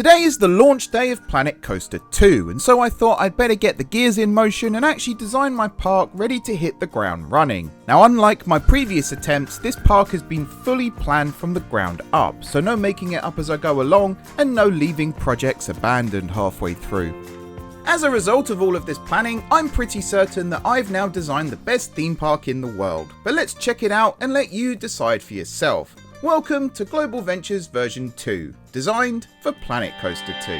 Today is the launch day of Planet Coaster 2, and so I thought I'd better get the gears in motion and actually design my park ready to hit the ground running. Now, unlike my previous attempts, this park has been fully planned from the ground up, so no making it up as I go along and no leaving projects abandoned halfway through. As a result of all of this planning, I'm pretty certain that I've now designed the best theme park in the world, but let's check it out and let you decide for yourself. Welcome to Global Ventures version 2, designed for Planet Coaster 2.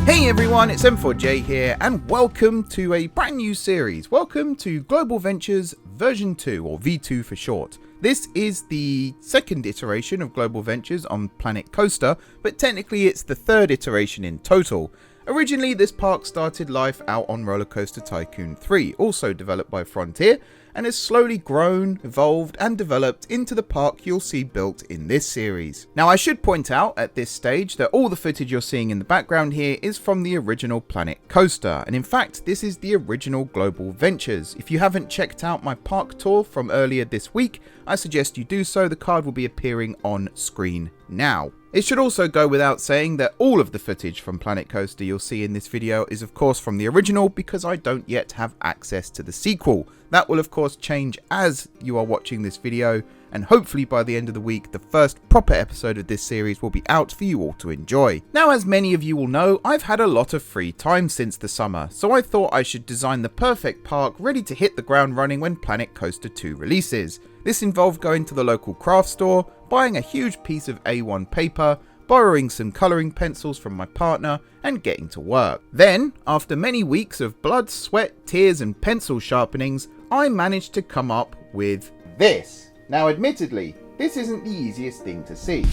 Hey everyone, it's M4J here, and welcome to a brand new series. Welcome to Global Ventures version 2, or V2 for short. This is the second iteration of Global Ventures on Planet Coaster, but technically it's the third iteration in total. Originally, this park started life out on Rollercoaster Tycoon 3, also developed by Frontier, and has slowly grown, evolved, and developed into the park you'll see built in this series. Now, I should point out at this stage that all the footage you're seeing in the background here is from the original Planet Coaster, and in fact, this is the original Global Ventures. If you haven't checked out my park tour from earlier this week, I suggest you do so. The card will be appearing on screen now. It should also go without saying that all of the footage from Planet Coaster you'll see in this video is of course from the original, because I don't yet have access to the sequel. That will of course change as you are watching this video, and hopefully by the end of the week the first proper episode of this series will be out for you all to enjoy. Now, as many of you will know, I've had a lot of free time since the summer, so I thought I should design the perfect park ready to hit the ground running when Planet Coaster 2 releases. This involved going to the local craft store, buying a huge piece of A1 paper, borrowing some colouring pencils from my partner, and getting to work. Then, after many weeks of blood, sweat, tears and pencil sharpenings, I managed to come up with this. Now, admittedly, this isn't the easiest thing to see.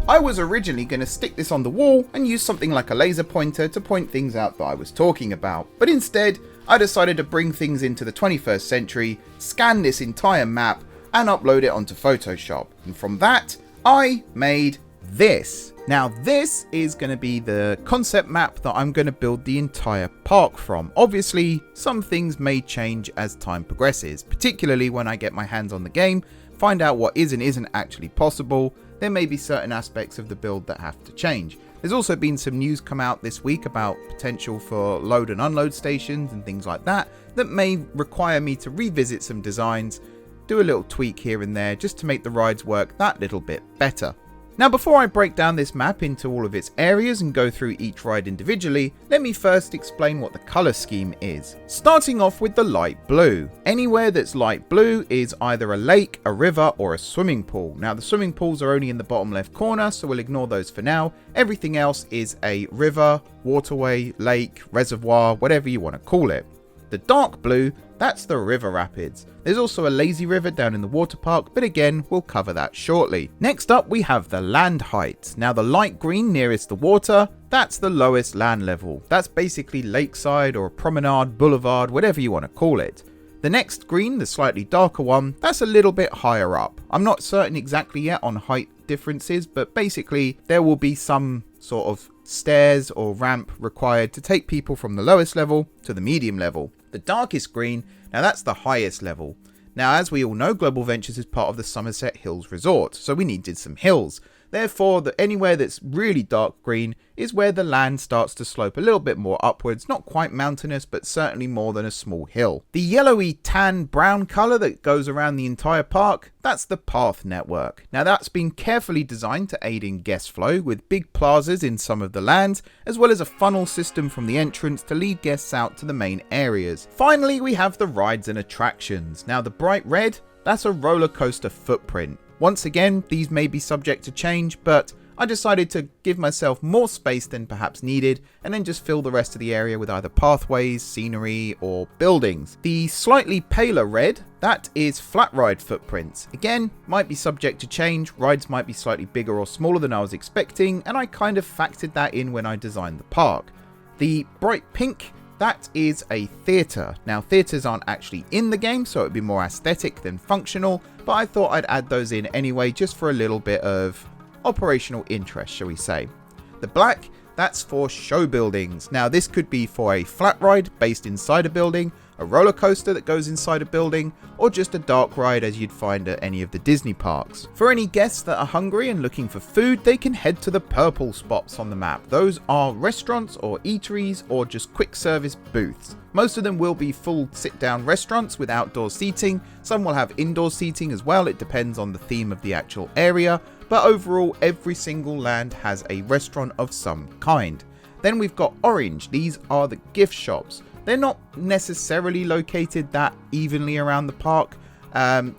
I was originally going to stick this on the wall and use something like a laser pointer to point things out that I was talking about, but instead, I decided to bring things into the 21st century, scan this entire map, and upload it onto Photoshop. And from that, I made this. Now, this is going to be the concept map that I'm going to build the entire park from. Obviously, some things may change as time progresses, particularly when I get my hands on the game, find out what is and isn't actually possible. There may be certain aspects of the build that have to change. There's also been some news come out this week about potential for load and unload stations and things like that may require me to revisit some designs, do a little tweak here and there just to make the rides work that little bit better. Now, before I break down this map into all of its areas and go through each ride individually, let me first explain what the colour scheme is. Starting off with the light blue. Anywhere that's light blue is either a lake, a river or a swimming pool. Now, the swimming pools are only in the bottom left corner, so we'll ignore those for now. Everything else is a river, waterway, lake, reservoir, whatever you want to call it. The dark blue, that's the river rapids. There's also a lazy river down in the water park, but again, we'll cover that shortly. Next up, we have the land height. Now, the light green nearest the water, that's the lowest land level. That's basically lakeside or a promenade, boulevard, whatever you want to call it. The next green, the slightly darker one, that's a little bit higher up. I'm not certain exactly yet on height differences, but basically there will be some sort of stairs or ramp required to take people from the lowest level to the medium level. The darkest green, now that's the highest level. Now, as we all know, Global Ventures is part of the Somerset Hills Resort, so we needed some hills. Therefore, anywhere that's really dark green is where the land starts to slope a little bit more upwards, not quite mountainous, but certainly more than a small hill. The yellowy tan brown colour that goes around the entire park, that's the path network. Now, that's been carefully designed to aid in guest flow, with big plazas in some of the lands, as well as a funnel system from the entrance to lead guests out to the main areas. Finally, we have the rides and attractions. Now, the bright red, that's a roller coaster footprint. Once again, these may be subject to change, but I decided to give myself more space than perhaps needed, and then just fill the rest of the area with either pathways, scenery, or buildings. The slightly paler red, that is flat ride footprints. Again, might be subject to change, rides might be slightly bigger or smaller than I was expecting, and I kind of factored that in when I designed the park. The bright pink, that is a theatre. Now, theatres aren't actually in the game, so it would be more aesthetic than functional, but I thought I'd add those in anyway, just for a little bit of operational interest, shall we say. The black, that's for show buildings. Now, this could be for a flat ride based inside a building, a roller coaster that goes inside a building, or just a dark ride as you'd find at any of the Disney parks. For any guests that are hungry and looking for food, they can head to the purple spots on the map. Those are restaurants or eateries or just quick service booths. Most of them will be full sit-down restaurants with outdoor seating. Some will have indoor seating as well. It depends on the theme of the actual area. But overall, every single land has a restaurant of some kind. Then we've got Orange. These are the gift shops. They're not necessarily located that evenly around the park.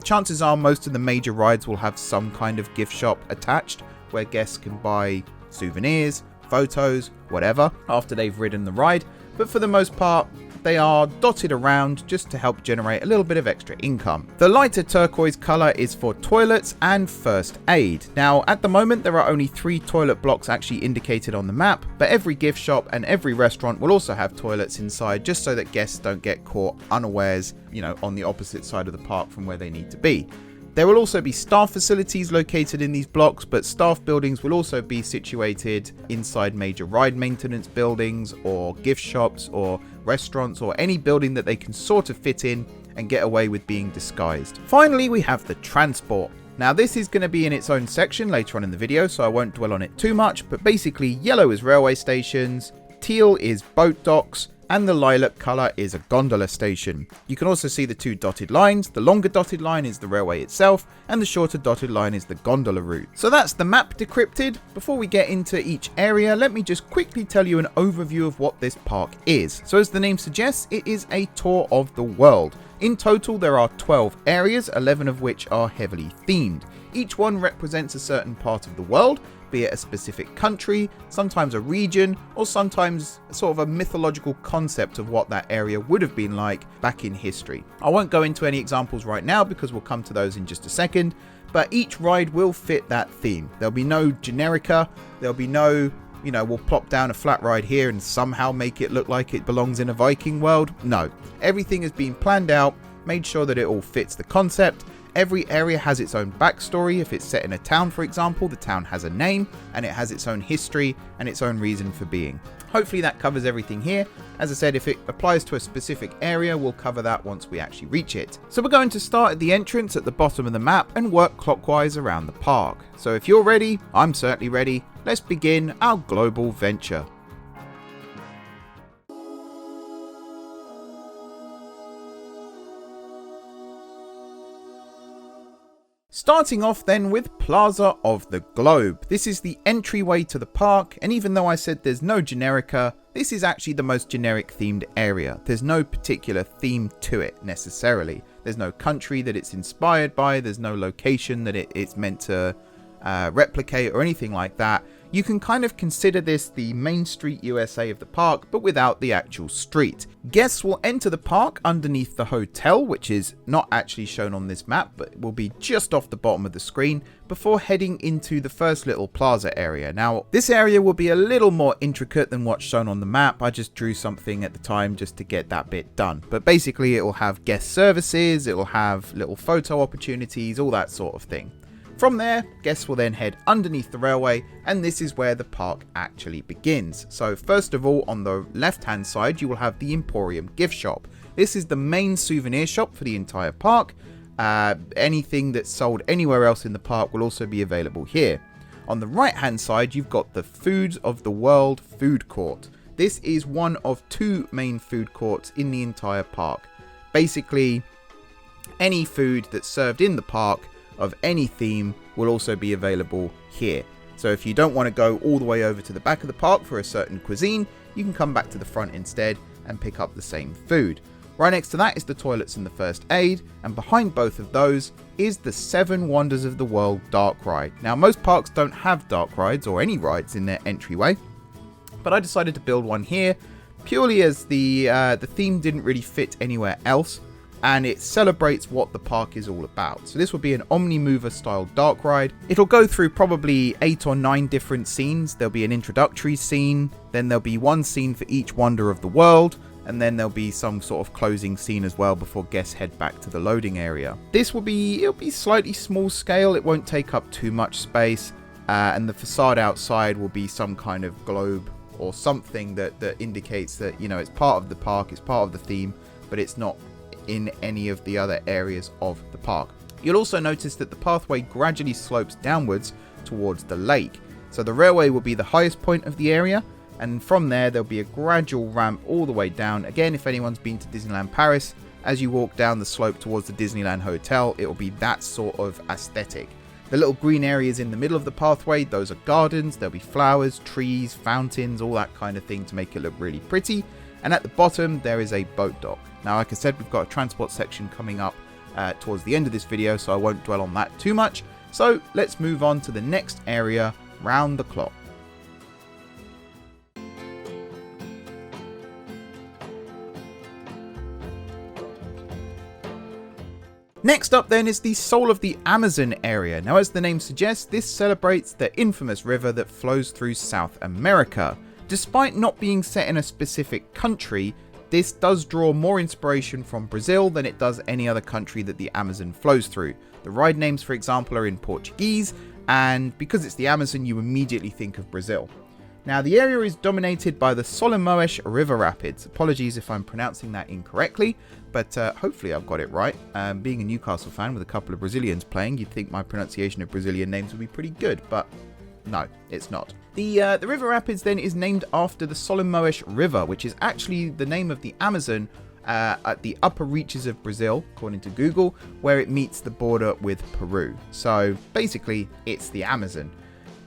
Chances are most of the major rides will have some kind of gift shop attached where guests can buy souvenirs, photos, whatever after they've ridden the ride. But for the most part, they are dotted around just to help generate a little bit of extra income. The lighter turquoise colour is for toilets and first aid. Now, at the moment, there are only 3 toilet blocks actually indicated on the map, but every gift shop and every restaurant will also have toilets inside just so that guests don't get caught unawares, on the opposite side of the park from where they need to be. There will also be staff facilities located in these blocks, but staff buildings will also be situated inside major ride maintenance buildings or gift shops or restaurants or any building that they can sort of fit in and get away with being disguised. Finally, we have the transport. Now, this is going to be in its own section later on in the video, so I won't dwell on it too much, but basically yellow is railway stations, teal is boat docks, and the lilac colour is a gondola station. You can also see the 2 dotted lines. The longer dotted line is the railway itself, and the shorter dotted line is the gondola route. So that's the map decrypted. Before we get into each area, let me just quickly tell you an overview of what this park is. So as the name suggests, it is a tour of the world. In total, there are 12 areas, 11 of which are heavily themed. Each one represents a certain part of the world, be it a specific country, sometimes a region, or sometimes sort of a mythological concept of what that area would have been like back in history. I won't go into any examples right now because we'll come to those in just a second, but each ride will fit that theme. There'll be no generica, there'll be no, we'll plop down a flat ride here and somehow make it look like it belongs in a Viking world. No, everything has been planned out, made sure that it all fits the concept. Every area has its own backstory. If it's set in a town, for example, the town has a name and it has its own history and its own reason for being. Hopefully that covers everything here. As I said, if it applies to a specific area, we'll cover that once we actually reach it. So we're going to start at the entrance at the bottom of the map and work clockwise around the park. So if you're ready, I'm certainly ready. Let's begin our global venture. Starting off then with Plaza of the Globe. This is the entryway to the park, and even though I said there's no generica, this is actually the most generic themed area. There's no particular theme to it necessarily. There's no country that it's inspired by, there's no location that it's meant to replicate or anything like that. You can kind of consider this the Main Street USA of the park, but without the actual street. Guests will enter the park underneath the hotel, which is not actually shown on this map, but will be just off the bottom of the screen, before heading into the first little plaza area. Now, this area will be a little more intricate than what's shown on the map. I just drew something at the time just to get that bit done. But basically, it will have guest services, it will have little photo opportunities, all that sort of thing. From there, guests will then head underneath the railway, and this is where the park actually begins. So first of all, on the left hand side, you will have the Emporium gift shop. This is the main souvenir shop for the entire park. Anything that's sold anywhere else in the park will also be available here. On the right hand side, you've got the Foods of the World food court. This is one of 2 main food courts in the entire park. Basically, any food that's served in the park of any theme will also be available here. So if you don't want to go all the way over to the back of the park for a certain cuisine, you can come back to the front instead and pick up the same food. Right next to that is the toilets and the first aid, and behind both of those is the 7 Wonders of the World dark ride. Now, most parks don't have dark rides or any rides in their entryway, but I decided to build one here purely as the theme didn't really fit anywhere else, and it celebrates what the park is all about. So this will be an Omni-Mover style dark ride. It'll go through probably 8 or 9 different scenes. There'll be an introductory scene, then there'll be one scene for each wonder of the world, and then there'll be some sort of closing scene as well before guests head back to the loading area. It'll be slightly small scale, it won't take up too much space, and the facade outside will be some kind of globe or something that indicates that, it's part of the park, it's part of the theme, but it's not in any of the other areas of the park. You'll also notice that the pathway gradually slopes downwards towards the lake. So the railway will be the highest point of the area, and from there there'll be a gradual ramp all the way down. Again, if anyone's been to Disneyland Paris, as you walk down the slope towards the Disneyland Hotel, it will be that sort of aesthetic. The little green areas in the middle of the pathway, those are gardens. There'll be flowers, trees, fountains, all that kind of thing to make it look really pretty. And at the bottom, there is a boat dock. Now, like I said, we've got a transport section coming up towards the end of this video, so I won't dwell on that too much. So let's move on to the next area, round the clock. Next up then is the Soul of the Amazon area. Now, as the name suggests, this celebrates the infamous river that flows through South America. Despite not being set in a specific country, this does draw more inspiration from Brazil than it does any other country that the Amazon flows through. The ride names, for example, are in Portuguese, and because it's the Amazon, you immediately think of Brazil. Now, the area is dominated by the Solimões River Rapids. Apologies if I'm pronouncing that incorrectly, but hopefully I've got it right. Being a Newcastle fan with a couple of Brazilians playing, you'd think my pronunciation of Brazilian names would be pretty good, but no, it's not. The River Rapids then is named after the Solimões River, which is actually the name of the Amazon at the upper reaches of Brazil, according to Google, where it meets the border with Peru. So basically, it's the Amazon.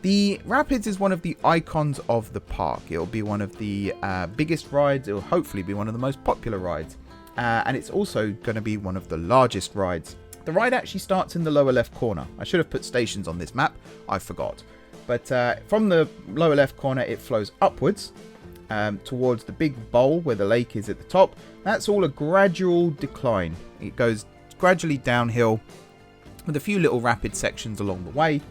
The Rapids is one of the icons of the park. It'll be one of the biggest rides. It'll hopefully be one of the most popular rides. And it's also going to be one of the largest rides. The ride actually starts in the lower left corner. I should have put stations on this map. I forgot. But from the lower left corner, it flows upwards towards the big bowl where the lake is at the top. That's all a gradual decline. It goes gradually downhill with a few little rapid sections along the way.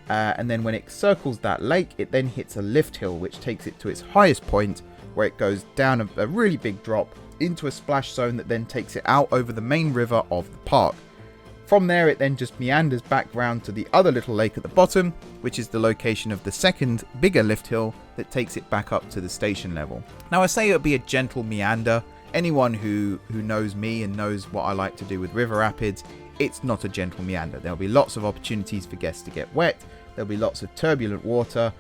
And then when it circles that lake, it then hits a lift hill, which takes it to its highest point, where it goes down a really big drop into a splash zone that then takes it out over the main river of the park. From there, it then just meanders back round to the other little lake at the bottom, which is the location of the second bigger lift hill that takes it back up to the station level. Now, I say it'll be a gentle meander. Anyone who knows me and knows what I like to do with river rapids, it's not a gentle meander. There'll be lots of opportunities for guests to get wet. There'll be lots of turbulent water.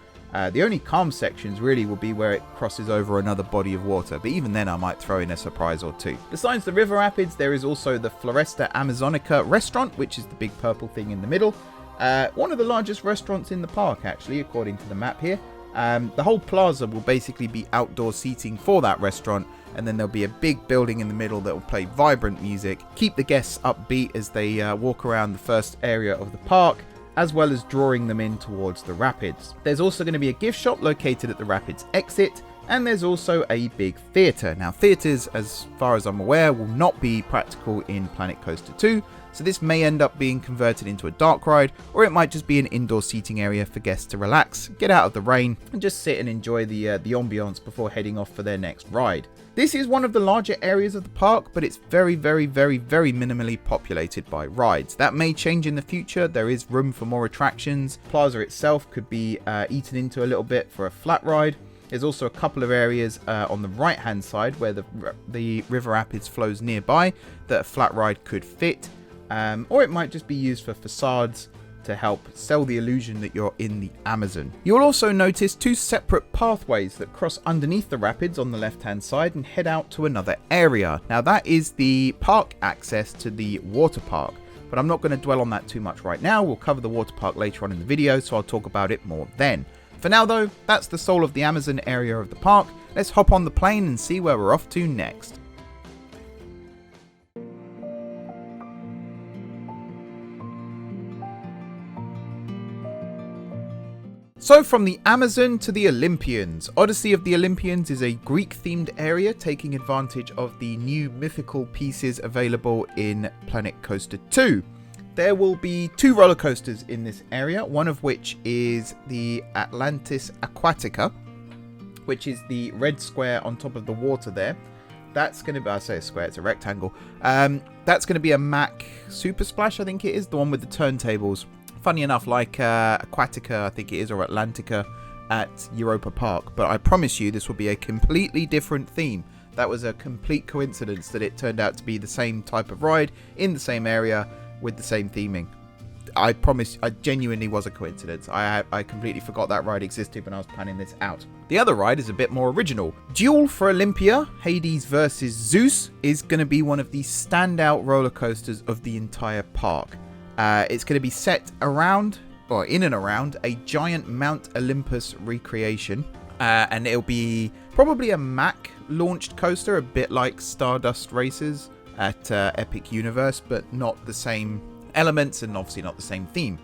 The only calm sections really will be where it crosses over another body of water, but even then I might throw in a surprise or two. Besides the river rapids, there is also the Floresta Amazonica restaurant, which is the big purple thing in the middle. One of the largest restaurants in the park, actually, according to the map here. The whole plaza will basically be outdoor seating for that restaurant, and then there'll be a big building in the middle that will play vibrant music, keep the guests upbeat as they walk around the first area of the park, as well as drawing them in towards the rapids. There's also going to be a gift shop located at the rapids exit, and there's also a big theatre. Now, theatres, as far as I'm aware, will not be practical in Planet Coaster 2, so this may end up being converted into a dark ride, or it might just be an indoor seating area for guests to relax, get out of the rain, and just sit and enjoy the ambiance before heading off for their next ride. This is one of the larger areas of the park, but it's very, very, very, very minimally populated by rides. That may change in the future. There is room for more attractions. Plaza itself could be eaten into a little bit for a flat ride. There's also a couple of areas on the right hand side where the River Rapids flows nearby that a flat ride could fit. Or it might just be used for facades to help sell the illusion that you're in the Amazon. You'll also notice two separate pathways that cross underneath the rapids on the left hand side and head out to another area. Now, that is the park access to the water park, but I'm not going to dwell on that too much right now. We'll cover the water park later on in the video, so I'll talk about it more then. For now though, that's the Soul of the Amazon area of the park. Let's hop on the plane and see where we're off to next. So from the Amazon to the Olympians. Odyssey of the Olympians is a Greek-themed area taking advantage of the new mythical pieces available in Planet Coaster 2. There will be two roller coasters in this area, one of which is the Atlantis Aquatica, which is the red square on top of the water there. That's going to be, I say a square, it's a rectangle. That's going to be a Mack Super Splash, I think it is, the one with the turntables. Funny enough, like Aquatica, I think it is, or Atlantica at Europa Park. But I promise you, this will be a completely different theme That was a complete coincidence that it turned out to be the same type of ride in the same area with the same theming. I promise, I genuinely was a coincidence. I completely forgot that ride existed when I was planning this out. The other ride is a bit more original. Duel for Olympia, Hades versus Zeus, is going to be one of the standout roller coasters of the entire park. It's going to be set around, or in and around, a giant Mount Olympus recreation. And it'll be probably a Mack launched coaster, a bit like Stardust Races at Epic Universe, but not the same elements and obviously not the same theme.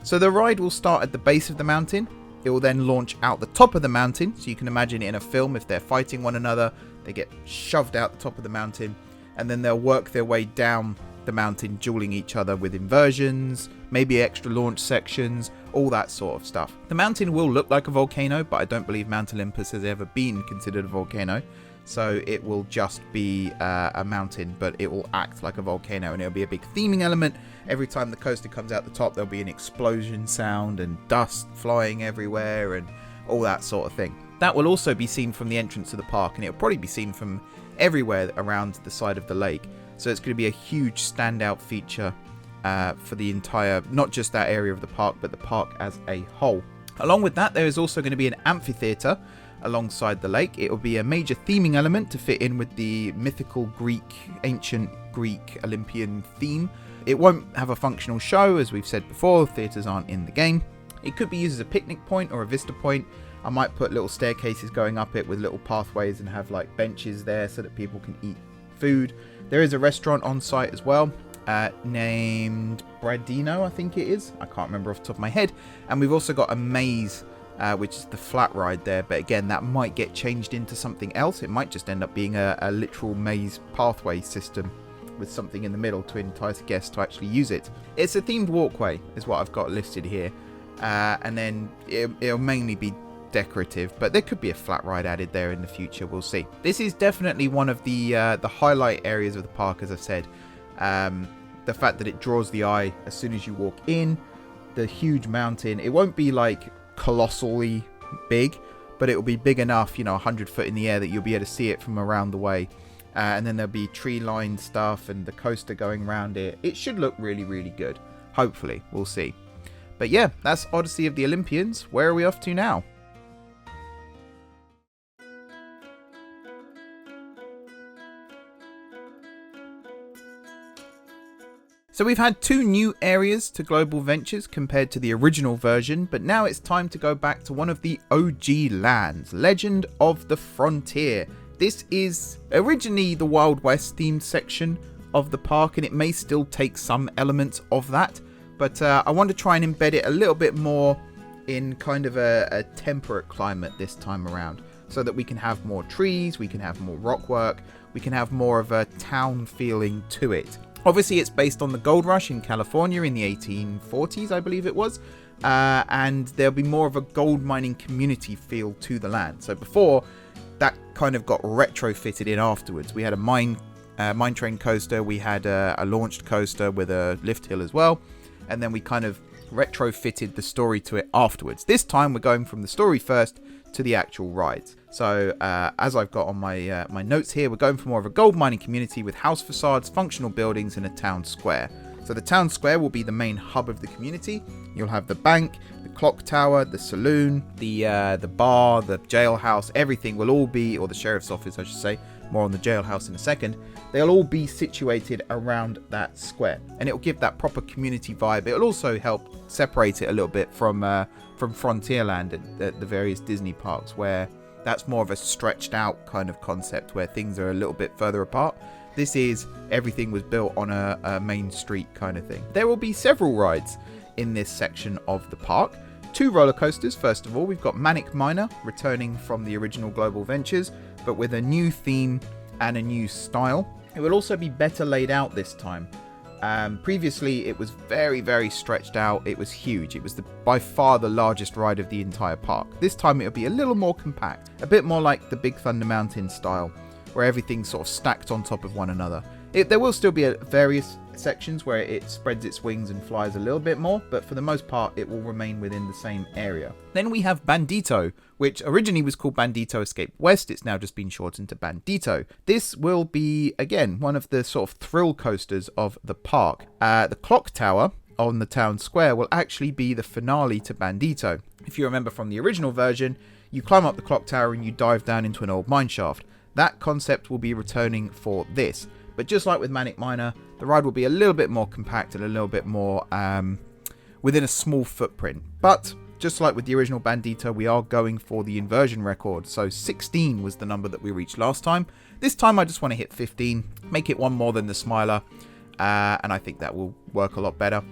So the ride will start at the base of the mountain. It will then launch out the top of the mountain. So you can imagine in a film, if they're fighting one another, they get shoved out the top of the mountain, and then they'll work their way down the mountain, dueling each other with inversions, maybe extra launch sections, all that sort of stuff. The mountain will look like a volcano, but I don't believe Mount Olympus has ever been considered a volcano. So it will just be a mountain, but it will act like a volcano, and it'll be a big theming element. Every time the coaster comes out the top, there'll be an explosion sound and dust flying everywhere and all that sort of thing. That will also be seen from the entrance to the park, and it'll probably be seen from everywhere around the side of the lake. So it's going to be a huge standout feature for the entire, not just that area of the park, but the park as a whole. Along with that, there is also going to be an amphitheatre alongside the lake. It will be a major theming element to fit in with the mythical Greek, ancient Greek Olympian theme. It won't have a functional show, as we've said before, theatres aren't in the game. It could be used as a picnic point or a vista point. I might put little staircases going up it with little pathways and have like benches there so that people can eat food. There is a restaurant on site as well, named Bradino, I think it is. I can't remember off the top of my head. And we've also got a maze, which is the flat ride there. But again, that might get changed into something else. It might just end up being a literal maze pathway system with something in the middle to entice guests to actually use it. It's a themed walkway, is what I've got listed here. And then it'll mainly be decorative, but there could be a flat ride added there in the future. We'll see. This is definitely one of the highlight areas of the park, as I've said. The fact that it draws the eye as soon as you walk in. The huge mountain. It won't be like colossally big, but it will be big enough, 100 foot in the air, that you'll be able to see it from around the way. And then there'll be tree-lined stuff and the coaster going around it. It should look really, really good. Hopefully. We'll see. But yeah, that's Odyssey of the Olympians. Where are we off to now? So we've had 2 new areas to Global Ventures compared to the original version, but now it's time to go back to one of the OG lands, Legend of the Frontier. This is originally the Wild West themed section of the park, and it may still take some elements of that, but I want to try and embed it a little bit more in kind of a temperate climate this time around, so that we can have more trees, we can have more rock work, we can have more of a town feeling to it. Obviously, it's based on the gold rush in California in the 1840s, I believe it was. And there'll be more of a gold mining community feel to the land. So before, that kind of got retrofitted in afterwards. We had a mine train coaster. We had a launched coaster with a lift hill as well. And then we kind of retrofitted the story to it afterwards. This time, we're going from the story first to the actual rides. So as I've got on my my notes here, we're going for more of a gold mining community with house facades, functional buildings, and a town square. So the town square will be the main hub of the community. You'll have the bank, the clock tower, the saloon, the bar, the jailhouse. Everything will all be, or the sheriff's office, I should say. More on the jailhouse in a second. They'll all be situated around that square, and it'll give that proper community vibe. It'll also help separate it a little bit from Frontierland at the various Disney parks, where that's more of a stretched out kind of concept where things are a little bit further apart. This is everything was built on a main street kind of thing. There will be several rides in this section of the park. 2 roller coasters. First of all, we've got Manic Miner returning from the original Global Ventures, but with a new theme and a new style. It will also be better laid out this time. Previously, it was very, very stretched out. It was huge. It was by far the largest ride of the entire park. This time, it'll be a little more compact, a bit more like the Big Thunder Mountain style, where everything's sort of stacked on top of one another. There will still be various sections where it spreads its wings and flies a little bit more, but for the most part it will remain within the same area. Then we have Bandito, which originally was called Bandito Escape West. It's now just been shortened to Bandito. This will be, again, one of the sort of thrill coasters of the park. The clock tower on the town square will actually be the finale to Bandito. If you remember from the original version, you climb up the clock tower and you dive down into an old mine shaft. That concept will be returning for this. But just like with Manic Miner, the ride will be a little bit more compact and a little bit more within a small footprint. But just like with the original Bandito, we are going for the inversion record. So 16 was the number that we reached last time. This time I just want to hit 15, make it one more than the Smiler, and I think that will work a lot better.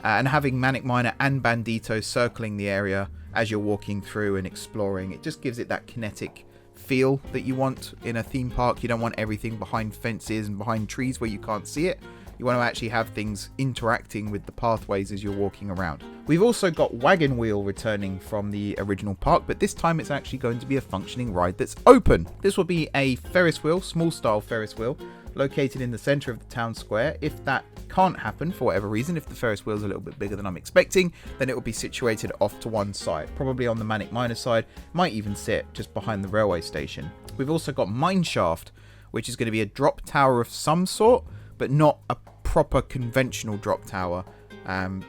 And having Manic Miner and Bandito circling the area as you're walking through and exploring, it just gives it that kinetic feel that you want in a theme park. You don't want everything behind fences and behind trees where you can't see it. You want to actually have things interacting with the pathways as you're walking around. We've also got Wagon Wheel returning from the original park, but this time it's actually going to be a functioning ride that's open. This will be a Ferris wheel, small style Ferris wheel, located in the center of the town square. If that can't happen for whatever reason, if the Ferris wheel is a little bit bigger than I'm expecting, then it will be situated off to one side, probably on the Manic Miner side, might even sit just behind the railway station. We've also got Mine Shaft, which is going to be a drop tower of some sort, but not a proper conventional drop tower,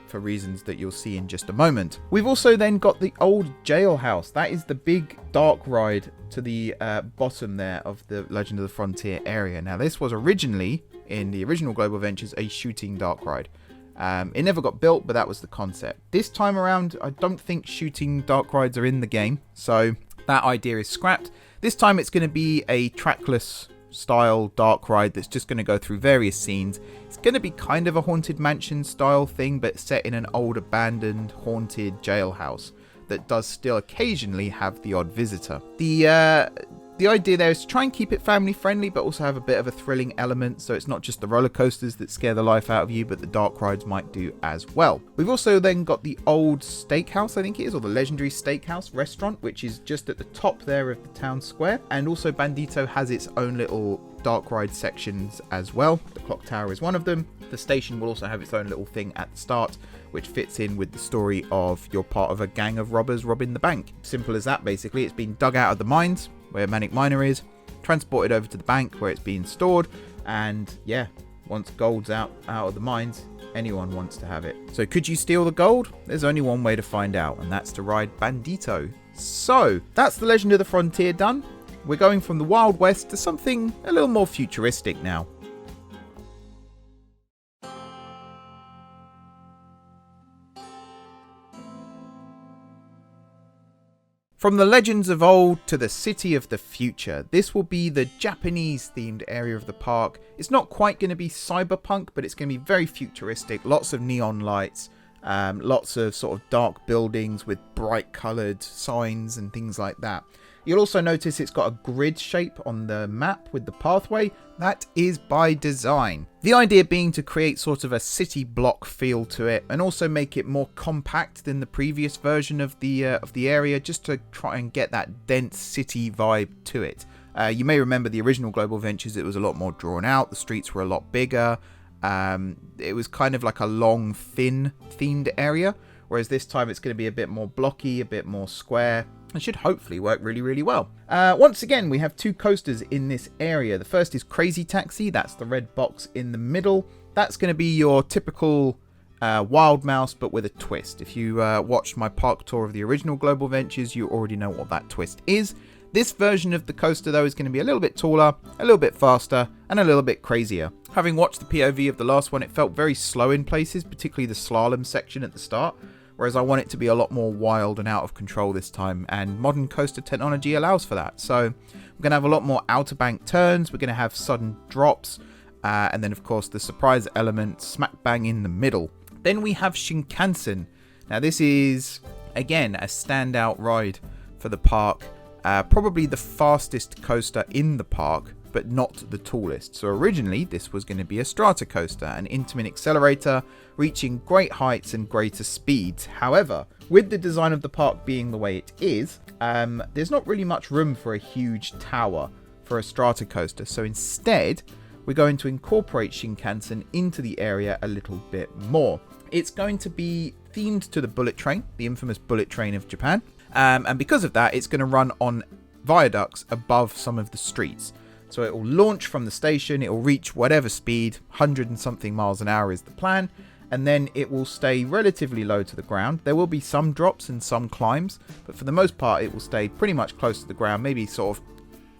for reasons that you'll see in just a moment. We've also then got the old jailhouse. That is the big dark ride to the bottom there of the Legend of the Frontier area. Now this was originally, in the original Global Ventures, a shooting dark ride. It never got built, but that was the concept. This time around, I don't think shooting dark rides are in the game, so that idea is scrapped. This time it's going to be a trackless style dark ride that's just going to go through various scenes. It's going to be kind of a Haunted Mansion style thing, but set in an old abandoned haunted jailhouse that does still occasionally have the odd visitor. The idea there is to try and keep it family friendly, but also have a bit of a thrilling element, so it's not just the roller coasters that scare the life out of you, but the dark rides might do as well. We've also then got the old steakhouse, I think it is, or the legendary steakhouse restaurant, which is just at the top there of the town square. And also Bandito has its own little dark ride sections as well. The clock tower is one of them. The station will also have its own little thing at the start, which fits in with the story of you're part of a gang of robbers robbing the bank. Simple as that, basically. It's been dug out of the mines where Manic Miner is, transported over to the bank where it's being stored, and yeah, once gold's out of the mines, anyone wants to have it. So could you steal the gold? There's only one way to find out, and that's to ride Bandito. So that's the Legend of the Frontier done. We're going from the Wild West to something a little more futuristic now. From the legends of old to the city of the future, this will be the Japanese themed area of the park. It's not quite going to be cyberpunk, but it's going to be very futuristic. Lots of neon lights, lots of sort of dark buildings with bright coloured signs and things like that. You'll also notice it's got a grid shape on the map with the pathway. That is by design. The idea being to create sort of a city block feel to it, and also make it more compact than the previous version of the area, just to try and get that dense city vibe to it. You may remember the original Global Ventures, it was a lot more drawn out. The streets were a lot bigger. It was kind of like a long, thin themed area, whereas this time it's going to be a bit more blocky, a bit more square. It should hopefully work really, really well. Once again, we have two coasters in this area. The first is Crazy Taxi. That's the red box in the middle. That's going to be your typical Wild Mouse, but with a twist. If you watched my park tour of the original Global Ventures, you already know what that twist is. This version of the coaster, though, is going to be a little bit taller, a little bit faster, and a little bit crazier. Having watched the POV of the last one, it felt very slow in places, particularly the slalom section at the start. Whereas I want it to be a lot more wild and out of control this time, and modern coaster technology allows for that. So we're going to have a lot more outer bank turns, we're going to have sudden drops, and then of course the surprise element smack bang in the middle. Then we have Shinkansen. Now this is, again, a standout ride for the park. Probably the fastest coaster in the park, but not the tallest. So originally this was going to be a strata coaster, an intimate accelerator reaching great heights and greater speeds. However, with the design of the park being the way it is, there's not really much room for a huge tower for a strata coaster. So instead, we're going to incorporate Shinkansen into the area a little bit more. It's going to be themed to the bullet train, the infamous bullet train of Japan. And because of that, it's going to run on viaducts above some of the streets. So it will launch from the station, it will reach whatever speed, 100 and something miles an hour is the plan, and then it will stay relatively low to the ground. There will be some drops and some climbs, but for the most part it will stay pretty much close to the ground, maybe sort of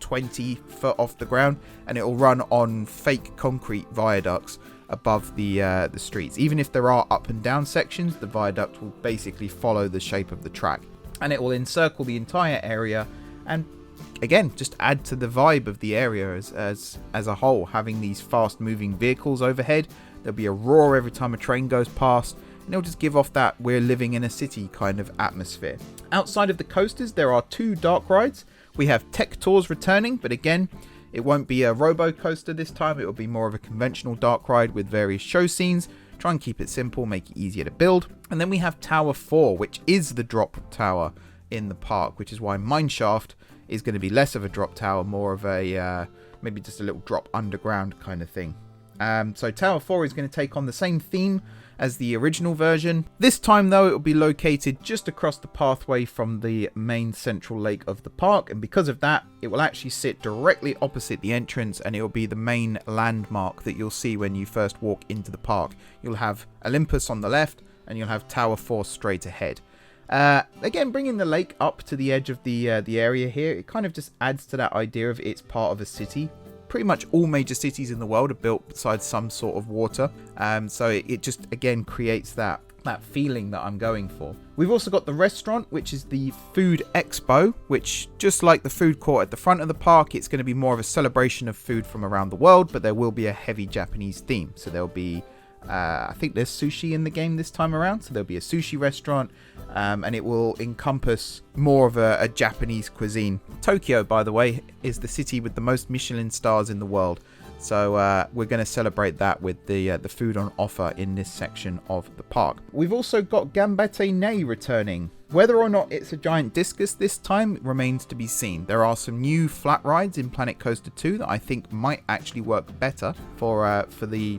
20 foot off the ground, and it will run on fake concrete viaducts above the streets. Even if there are up and down sections, the viaduct will basically follow the shape of the track, and it will encircle the entire area and again just add to the vibe of the area as a whole. Having these fast moving vehicles overhead, there'll be a roar every time a train goes past, and it'll just give off that we're living in a city kind of atmosphere. Outside of the coasters, there are 2 dark rides. We have Tech Tours returning, but again, it won't be a robo coaster this time. It will be more of a conventional dark ride with various show scenes. Try and keep it simple, make it easier to build. And then we have Tower 4, which is the drop tower in the park, which is why Mineshaft is going to be less of a drop tower, more of a maybe just a little drop underground kind of thing. So Tower 4 is going to take on the same theme as the original version. This time though, it will be located just across the pathway from the main central lake of the park, and because of that, it will actually sit directly opposite the entrance, and it will be the main landmark that you'll see when you first walk into the park. You'll have Olympus on the left, and you'll have Tower 4 straight ahead. Again, bringing the lake up to the edge of the area here, it kind of just adds to that idea of it's part of a city. Pretty much all major cities in the world are built beside some sort of water, so it just again creates that feeling that I'm going for. We've also got the restaurant, which is the Food Expo, which, just like the food court at the front of the park, it's going to be more of a celebration of food from around the world, but there will be a heavy Japanese theme. So there'll be I think there's sushi in the game this time around, so there'll be a sushi restaurant, and it will encompass more of a Japanese cuisine. Tokyo, by the way, is the city with the most Michelin stars in the world, so we're going to celebrate that with the food on offer in this section of the park. We've also got Gambate Nei returning. Whether or not it's a giant discus this time remains to be seen. There are some new flat rides in Planet Coaster 2 that I think might actually work better for the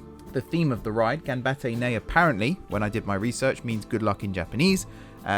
theme of the ride. Gambate Nei apparently, when I did my research, means good luck in Japanese.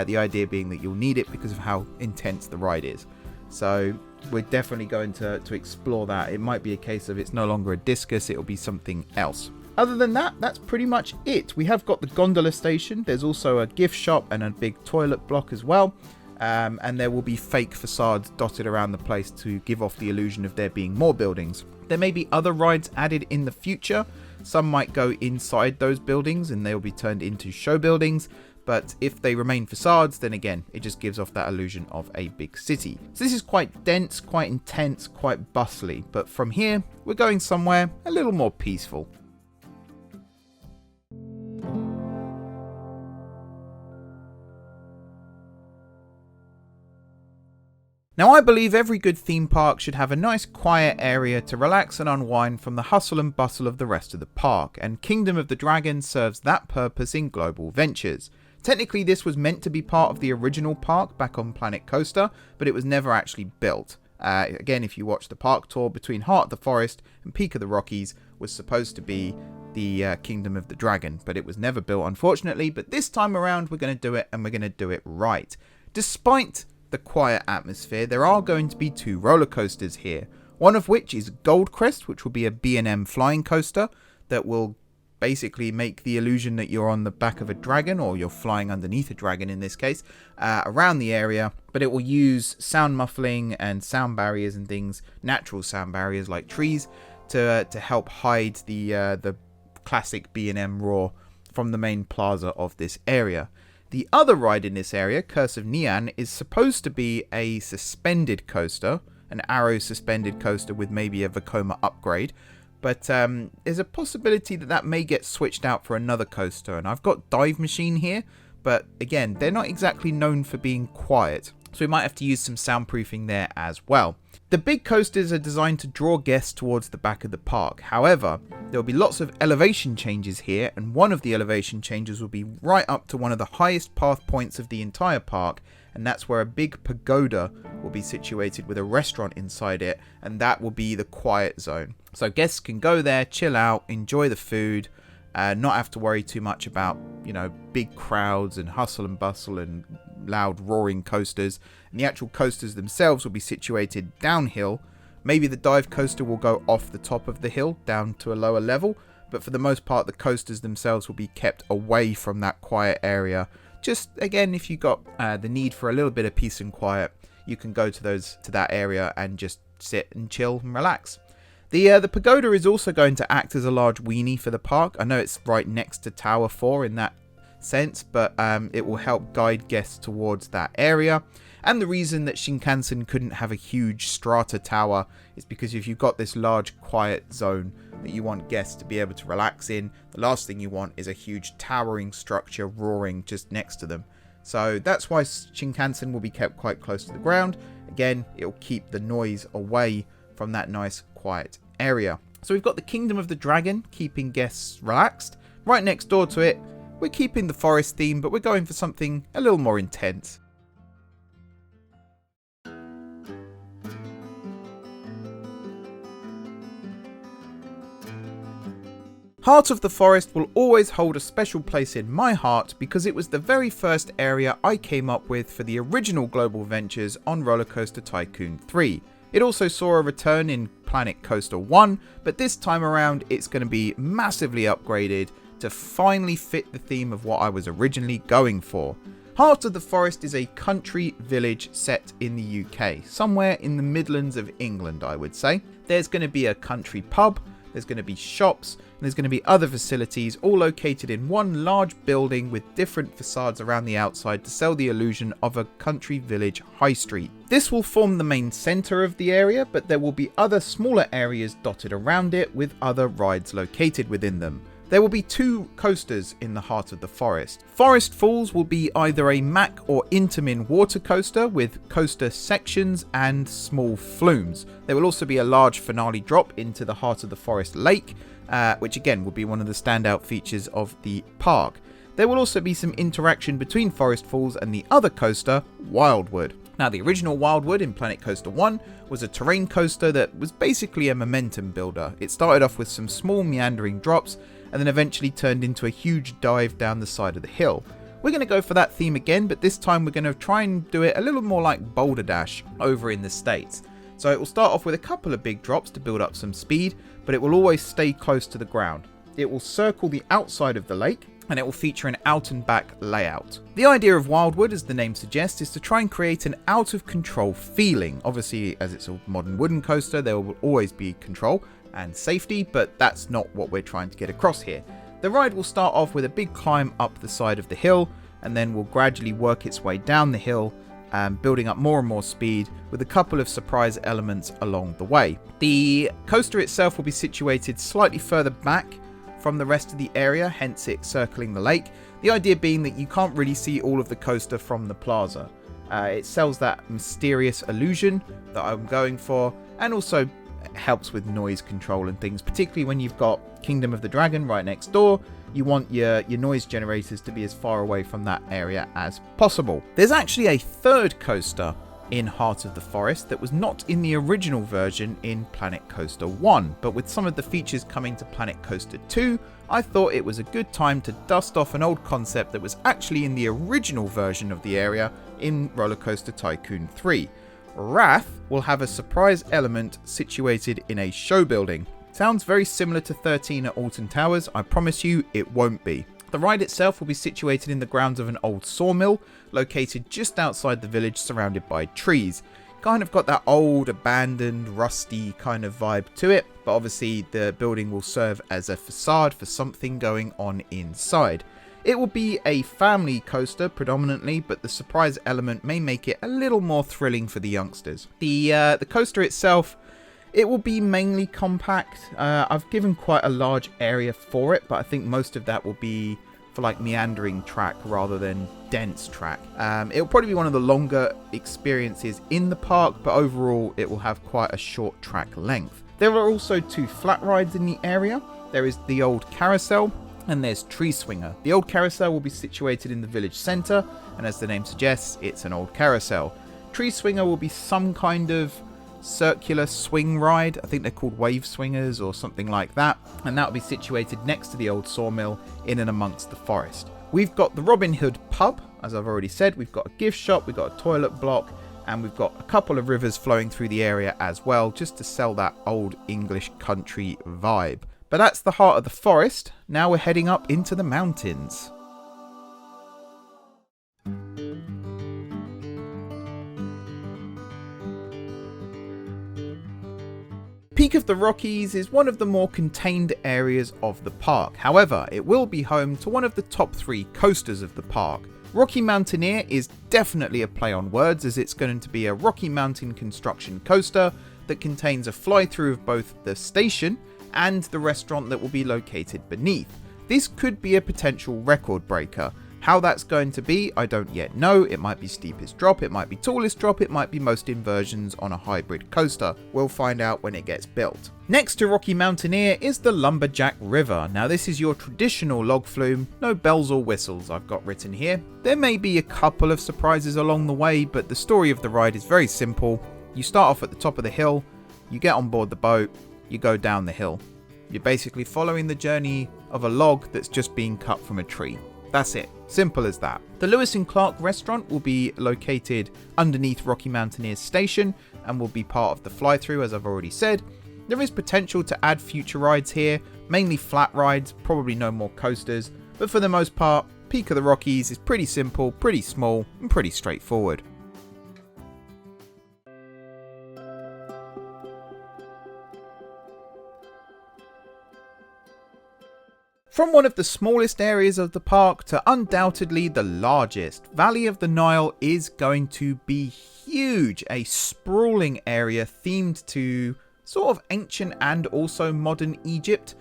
The idea being that you'll need it because of how intense the ride is. So we're definitely going to explore that. It might be a case of it's no longer a discus, it'll be something else. Other than that, that's pretty much it. We have got the gondola station. There's also a gift shop and a big toilet block as well. And there will be fake facades dotted around the place to give off the illusion of there being more buildings. There may be other rides added in the future. Some might go inside those buildings and they'll be turned into show buildings. But if they remain facades, then again, it just gives off that illusion of a big city. So this is quite dense, quite intense, quite bustly. But from here, we're going somewhere a little more peaceful. Now, I believe every good theme park should have a nice quiet area to relax and unwind from the hustle and bustle of the rest of the park, and Kingdom of the Dragon serves that purpose in Global Ventures. Technically, this was meant to be part of the original park back on Planet Coaster, but it was never actually built. Again, if you watch the park tour, between Heart of the Forest and Peak of the Rockies was supposed to be the Kingdom of the Dragon, but it was never built, unfortunately. But this time around, we're going to do it, and we're going to do it right. Despite the quiet atmosphere, there are going to be 2 roller coasters here, one of which is Goldcrest, which will be a B&M flying coaster that will basically make the illusion that you're on the back of a dragon, or you're flying underneath a dragon in this case, around the area, but it will use sound muffling and sound barriers and things, natural sound barriers like trees, to help hide the classic B&M roar from the main plaza of this area. The other ride in this area, Curse of Nian, is supposed to be a suspended coaster, an arrow suspended coaster with maybe a Vekoma upgrade, but there's a possibility that may get switched out for another coaster. And I've got Dive Machine here, but again, they're not exactly known for being quiet. so we might have to use some soundproofing there as well. The big coasters are designed to draw guests towards the back of the park. However, there will be lots of elevation changes here, and one of the elevation changes will be right up to one of the highest path points of the entire park, and that's where a big pagoda will be situated with a restaurant inside it, and that will be the quiet zone. So guests can go there, chill out, enjoy the food, not have to worry too much about, big crowds and hustle and bustle and loud roaring coasters. And the actual coasters themselves will be situated downhill. Maybe the dive coaster will go off the top of the hill down to a lower level, but for the most part the coasters themselves will be kept away from that quiet area. Just again, if you got the need for a little bit of peace and quiet, you can go to that area and just sit and chill and relax. The pagoda is also going to act as a large weenie for the park. I know it's right next to Tower 4 in that sense, but it will help guide guests towards that area. And the reason that Shinkansen couldn't have a huge strata tower is because if you've got this large quiet zone that you want guests to be able to relax in, the last thing you want is a huge towering structure roaring just next to them. So that's why Shinkansen will be kept quite close to the ground. Again, it will keep the noise away from that nice quiet area. So we've got the Kingdom of the Dragon, keeping guests relaxed. Right next door to it, we're keeping the forest theme, but we're going for something a little more intense. Heart of the Forest will always hold a special place in my heart because it was the very first area I came up with for the original Global Ventures on Rollercoaster Tycoon 3. It also saw a return in Planet Coaster 1, but this time around it's going to be massively upgraded to finally fit the theme of what I was originally going for. Heart of the Forest is a country village set in the UK, somewhere in the Midlands of England, I would say. There's going to be a country pub, there's going to be shops, and there's going to be other facilities all located in one large building with different facades around the outside to sell the illusion of a country village high street. This will form the main centre of the area, but there will be other smaller areas dotted around it with other rides located within them. There will be 2 coasters in the Heart of the Forest. Forest Falls will be either a Mack or Intamin water coaster with coaster sections and small flumes. There will also be a large finale drop into the Heart of the Forest lake, which again will be one of the standout features of the park. There will also be some interaction between Forest Falls and the other coaster, Wildwood. Now, the original Wildwood in Planet Coaster 1 was a terrain coaster that was basically a momentum builder. It started off with some small meandering drops and then eventually turned into a huge dive down the side of the hill. We're going to go for that theme again, but this time we're going to try and do it a little more like Boulder Dash over in the States. So it will start off with a couple of big drops to build up some speed, but it will always stay close to the ground. It will circle the outside of the lake, and it will feature an out and back layout. The idea of Wildwood, as the name suggests, is to try and create an out of control feeling. Obviously, as it's a modern wooden coaster, there will always be control and safety, but that's not what we're trying to get across here. The ride will start off with a big climb up the side of the hill, and then will gradually work its way down the hill, building up more and more speed with a couple of surprise elements along the way. The coaster itself will be situated slightly further back from the rest of the area, hence it circling the lake. The idea being that you can't really see all of the coaster from the plaza. It sells that mysterious illusion that I'm going for, and also helps with noise control and things, particularly when you've got Kingdom of the Dragon right next door. You want your noise generators to be as far away from that area as possible. There's actually a third coaster in Heart of the Forest that was not in the original version in Planet Coaster 1, but with some of the features coming to Planet Coaster 2, I thought it was a good time to dust off an old concept that was actually in the original version of the area in Rollercoaster Tycoon 3. Wrath will have a surprise element situated in a show building. Sounds very similar to 13 at Alton Towers. I promise you it won't be. The ride itself will be situated in the grounds of an old sawmill located just outside the village, surrounded by trees. Kind of got that old, abandoned, rusty kind of vibe to it, but obviously the building will serve as a facade for something going on inside. It will be a family coaster predominantly, but the surprise element may make it a little more thrilling for the youngsters. The coaster itself, it will be mainly compact. I've given quite a large area for it, but I think most of that will be for like meandering track rather than dense track. It'll probably be one of the longer experiences in the park, but overall it will have quite a short track length. There are also 2 flat rides in the area. There is the old carousel and there's Tree Swinger. The old carousel will be situated in the village centre, and as the name suggests, it's an old carousel. Tree Swinger will be some kind of circular swing ride. I think they're called wave swingers or something like that, and that will be situated next to the old sawmill in and amongst the forest. We've got the Robin Hood pub, as I've already said. We've got a gift shop, we've got a toilet block, and we've got a couple of rivers flowing through the area as well, just to sell that old English country vibe. But that's the heart of the forest. Now we're heading up into the mountains. Peak of the Rockies is one of the more contained areas of the park. However, it will be home to one of the top 3 coasters of the park. Rocky Mountaineer is definitely a play on words, as it's going to be a Rocky Mountain construction coaster that contains a fly-through of both the station and the restaurant that will be located beneath. This could be a potential record breaker. How that's going to be, I don't yet know. It might be steepest drop, it might be tallest drop, it might be most inversions on a hybrid coaster. We'll find out when it gets built. Next to Rocky Mountaineer is the Lumberjack River. Now this is your traditional log flume, no bells or whistles I've got written here. There may be a couple of surprises along the way, but the story of the ride is very simple. You start off at the top of the hill, you get on board the boat, you go down the hill. You're basically following the journey of a log that's just been cut from a tree. That's it. Simple as that. The Lewis and Clark restaurant will be located underneath Rocky Mountaineer's station and will be part of the fly-through, as I've already said. There is potential to add future rides here, mainly flat rides, probably no more coasters, but for the most part, Peak of the Rockies is pretty simple, pretty small, and pretty straightforward. From one of the smallest areas of the park to undoubtedly the largest, Valley of the Nile is going to be huge. A sprawling area themed to sort of ancient and also modern Egypt,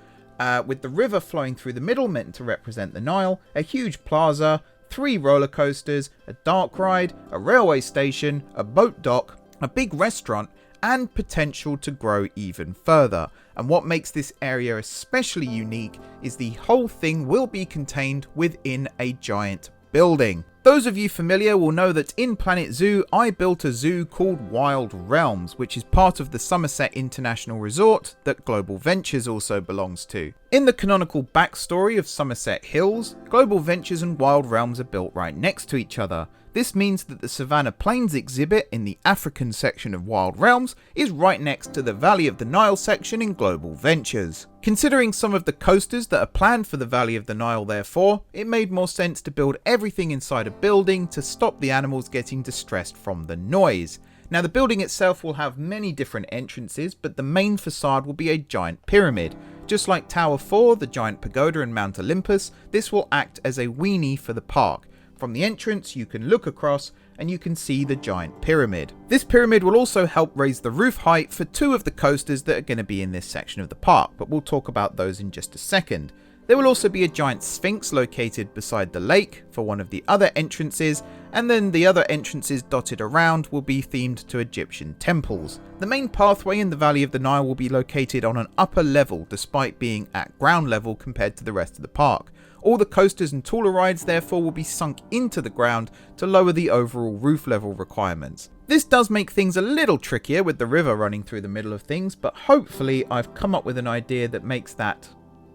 with the river flowing through the middle meant to represent the Nile, a huge plaza, 3 roller coasters, a dark ride, a railway station, a boat dock, a big restaurant, and potential to grow even further. And what makes this area especially unique is the whole thing will be contained within a giant building. Those of you familiar will know that in Planet Zoo, I built a zoo called Wild Realms, which is part of the Somerset International Resort that Global Ventures also belongs to. In the canonical backstory of Somerset Hills, Global Ventures and Wild Realms are built right next to each other. This means that the Savannah Plains exhibit in the African section of Wild Realms is right next to the Valley of the Nile section in Global Ventures. Considering some of the coasters that are planned for the Valley of the Nile therefore, it made more sense to build everything inside a building to stop the animals getting distressed from the noise. Now the building itself will have many different entrances, but the main facade will be a giant pyramid. Just like Tower 4, the giant pagoda in Mount Olympus, this will act as a weenie for the park. From the entrance, you can look across and you can see the giant pyramid. This pyramid will also help raise the roof height for 2 of the coasters that are going to be in this section of the park, but we'll talk about those in just a second. There will also be a giant sphinx located beside the lake for one of the other entrances, and then the other entrances dotted around will be themed to Egyptian temples. The main pathway in the Valley of the Nile will be located on an upper level despite being at ground level compared to the rest of the park. All the coasters and taller rides therefore will be sunk into the ground to lower the overall roof level requirements. This does make things a little trickier with the river running through the middle of things, but hopefully I've come up with an idea that makes that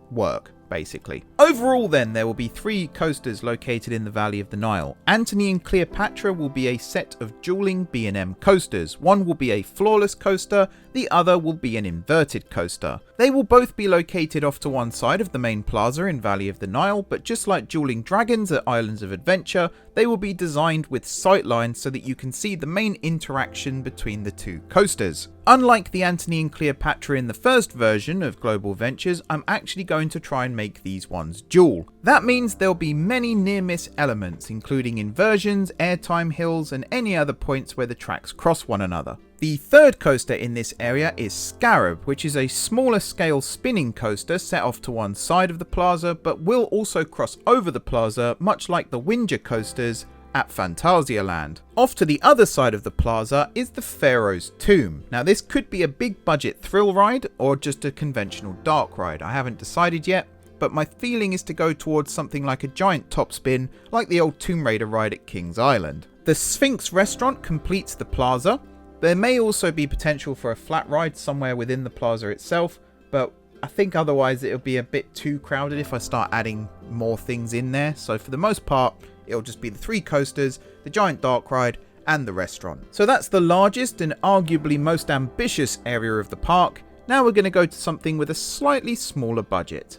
work, basically. Overall then, there will be 3 coasters located in the Valley of the Nile. Antony and Cleopatra will be a set of dueling B&M coasters. One will be a flawless coaster, the other will be an inverted coaster. They will both be located off to one side of the main plaza in Valley of the Nile, but just like dueling dragons at Islands of Adventure, they will be designed with sightlines so that you can see the main interaction between the 2 coasters. Unlike the Antony and Cleopatra in the first version of Global Ventures, I'm actually going to try and make these ones dual. That means there'll be many near-miss elements, including inversions, airtime hills, and any other points where the tracks cross one another. The third coaster in this area is Scarab, which is a smaller scale spinning coaster set off to one side of the plaza, but will also cross over the plaza, much like the Winger coasters at Phantasialand. Off to the other side of the plaza is the Pharaoh's Tomb. Now this could be a big budget thrill ride or just a conventional dark ride. I haven't decided yet, but my feeling is to go towards something like a giant top spin like the old Tomb Raider ride at King's Island. The Sphinx restaurant completes the plaza. There may also be potential for a flat ride somewhere within the plaza itself, but I think otherwise it'll be a bit too crowded if I start adding more things in there. So for the most part, it'll just be the 3 coasters, the giant dark ride, and the restaurant. So that's the largest and arguably most ambitious area of the park. Now we're going to go to something with a slightly smaller budget.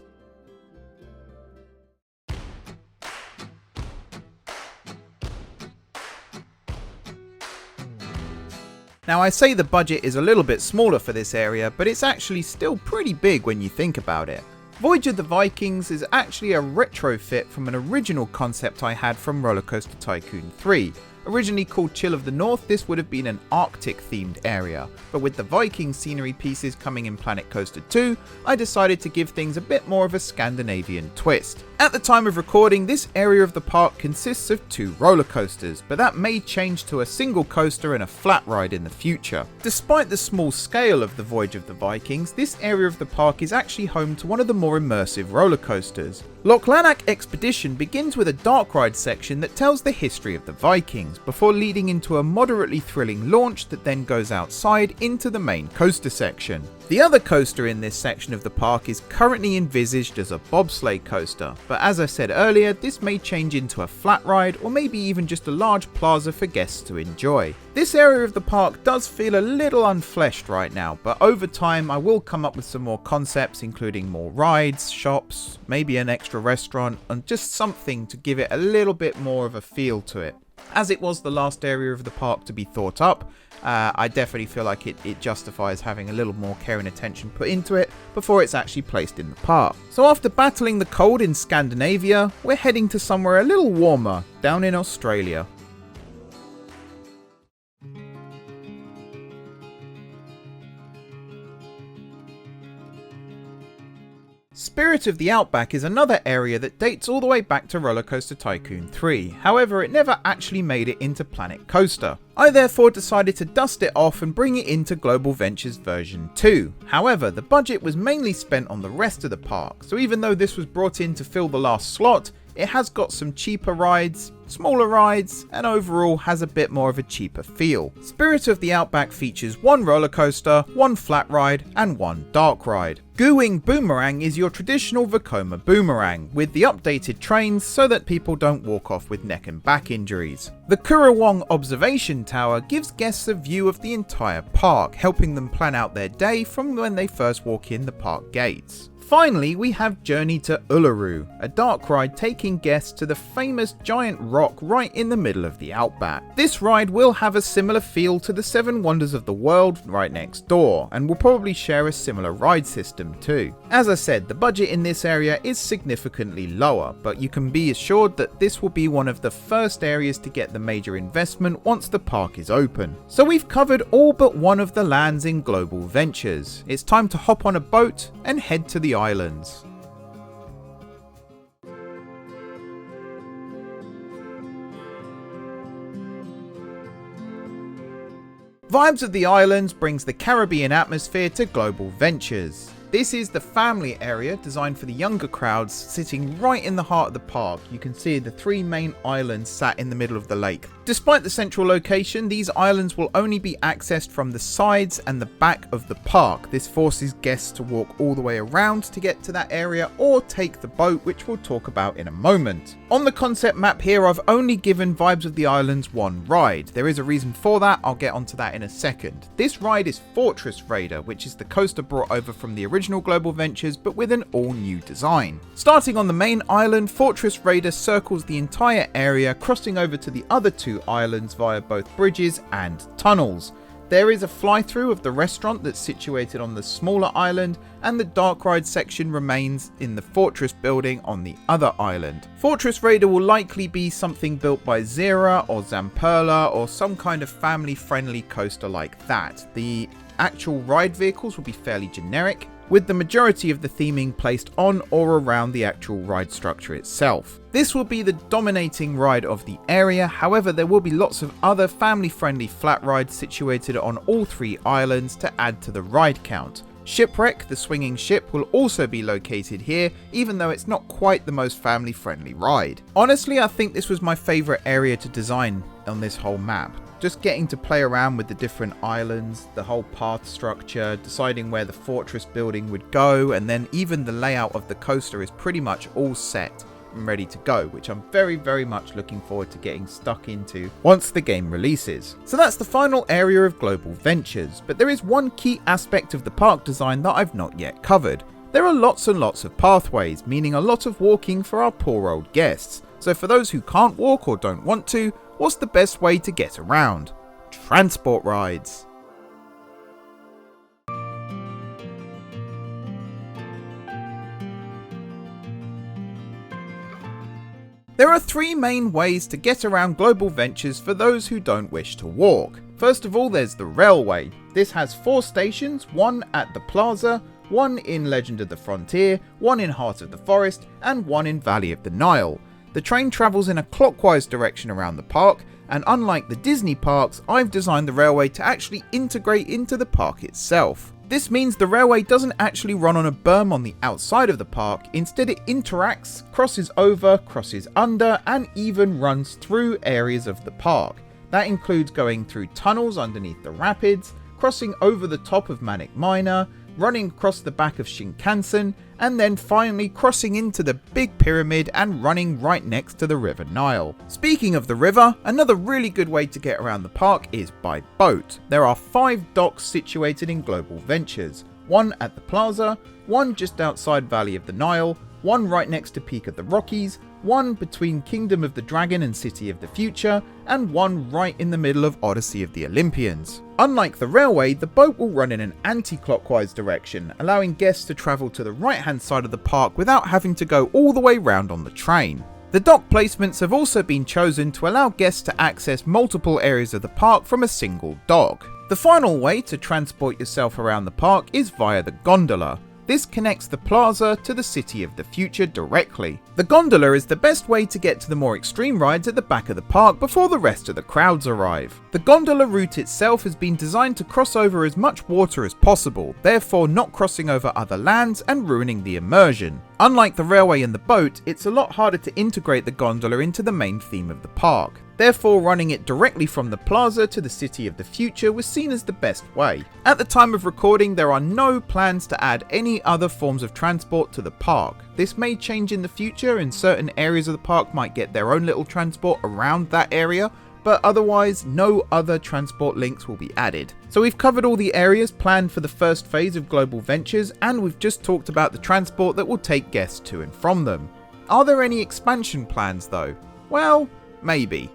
Now I say the budget is a little bit smaller for this area, but it's actually still pretty big when you think about it. Voyage of the Vikings is actually a retrofit from an original concept I had from Rollercoaster Tycoon 3. Originally called Chill of the North, this would have been an Arctic themed area, but with the Viking scenery pieces coming in Planet Coaster 2, I decided to give things a bit more of a Scandinavian twist. At the time of recording, this area of the park consists of 2 roller coasters, but that may change to a single coaster and a flat ride in the future. Despite the small scale of the Voyage of the Vikings, this area of the park is actually home to one of the more immersive roller coasters. Loch Lanark Expedition begins with a dark ride section that tells the history of the Vikings, before leading into a moderately thrilling launch that then goes outside into the main coaster section. The other coaster in this section of the park is currently envisaged as a bobsleigh coaster, but as I said earlier, this may change into a flat ride or maybe even just a large plaza for guests to enjoy. This area of the park does feel a little unfleshed right now, but over time I will come up with some more concepts, including more rides, shops, maybe an extra restaurant, and just something to give it a little bit more of a feel to it. As it was the last area of the park to be thought up, I definitely feel like it justifies having a little more care and attention put into it before it's actually placed in the park. So after battling the cold in Scandinavia, we're heading to somewhere a little warmer, down in Australia. Spirit of the Outback is another area that dates all the way back to Rollercoaster Tycoon 3, however it never actually made it into Planet Coaster. I therefore decided to dust it off and bring it into Global Ventures version 2. However, the budget was mainly spent on the rest of the park, so even though this was brought in to fill the last slot, it has got some cheaper rides, smaller rides, and overall has a bit more of a cheaper feel. Spirit of the Outback features 1 roller coaster, 1 flat ride, and 1 dark ride. Gooing Boomerang is your traditional Vekoma boomerang, with the updated trains so that people don't walk off with neck and back injuries. The Currawong Observation Tower gives guests a view of the entire park, helping them plan out their day from when they first walk in the park gates. Finally, we have Journey to Uluru, a dark ride taking guests to the famous giant rock right in the middle of the Outback. This ride will have a similar feel to the 7 Wonders of the World right next door, and will probably share a similar ride system too. As I said, the budget in this area is significantly lower, but you can be assured that this will be one of the first areas to get the major investment once the park is open. So we've covered all but one of the lands in Global Ventures. It's time to hop on a boat and head to the islands. Vibes of the Islands brings the Caribbean atmosphere to Global Ventures. This is the family area designed for the younger crowds, sitting right in the heart of the park. You can see the 3 main islands sat in the middle of the lake. Despite the central location, these islands will only be accessed from the sides and the back of the park. This forces guests to walk all the way around to get to that area or take the boat, which we'll talk about in a moment. On the concept map here, I've only given Vibes of the Islands 1 ride. There is a reason for that, I'll get onto that in a second. This ride is Fortress Raider, which is the coaster brought over from the original Global Ventures but with an all-new design. Starting on the main island, Fortress Raider circles the entire area, crossing over to the other 2 islands via both bridges and tunnels. There is a fly-through of the restaurant that's situated on the smaller island, and the dark ride section remains in the Fortress building on the other island. Fortress Raider will likely be something built by Zera or Zamperla or some kind of family-friendly coaster like that. The actual ride vehicles will be fairly generic, with the majority of the theming placed on or around the actual ride structure itself. This will be the dominating ride of the area, however there will be lots of other family-friendly flat rides situated on all 3 islands to add to the ride count. Shipwreck, the swinging ship, will also be located here, even though it's not quite the most family-friendly ride. Honestly, I think this was my favourite area to design on this whole map. Just getting to play around with the different islands, the whole path structure, deciding where the fortress building would go, and then even the layout of the coaster is pretty much all set and ready to go, which I'm very much looking forward to getting stuck into once the game releases. So that's the final area of Global Ventures, but there is one key aspect of the park design that I've not yet covered. There are lots and lots of pathways, meaning a lot of walking for our poor old guests. So for those who can't walk or don't want to, what's the best way to get around? Transport rides. There are 3 main ways to get around Global Ventures for those who don't wish to walk. First of all, there's the railway. This has 4 stations, 1 at the Plaza, 1 in Legend of the Frontier, 1 in Heart of the Forest, and 1 in Valley of the Nile. The train travels in a clockwise direction around the park, and unlike the Disney parks, I've designed the railway to actually integrate into the park itself. This means the railway doesn't actually run on a berm on the outside of the park, instead it interacts, crosses over, crosses under, and even runs through areas of the park. That includes going through tunnels underneath the rapids, crossing over the top of Manic Miner, running across the back of Shinkansen, and then finally crossing into the Big Pyramid and running right next to the River Nile. Speaking of the river, another really good way to get around the park is by boat. There are 5 docks situated in Global Ventures, 1 at the Plaza, 1 just outside Valley of the Nile, 1 right next to Peak of the Rockies, 1 between Kingdom of the Dragon and City of the Future, and 1 right in the middle of Odyssey of the Olympians. Unlike the railway, the boat will run in an anti-clockwise direction, allowing guests to travel to the right-hand side of the park without having to go all the way round on the train. The dock placements have also been chosen to allow guests to access multiple areas of the park from a single dock. The final way to transport yourself around the park is via the gondola. This connects the Plaza to the City of the Future directly. The gondola is the best way to get to the more extreme rides at the back of the park before the rest of the crowds arrive. The gondola route itself has been designed to cross over as much water as possible, therefore not crossing over other lands and ruining the immersion. Unlike the railway and the boat, it's a lot harder to integrate the gondola into the main theme of the park. Therefore, running it directly from the Plaza to the City of the Future was seen as the best way. At the time of recording, there are no plans to add any other forms of transport to the park. This may change in the future, and certain areas of the park might get their own little transport around that area, but otherwise no other transport links will be added. So we've covered all the areas planned for the first phase of Global Ventures, and we've just talked about the transport that will take guests to and from them. Are there any expansion plans though? Well, maybe.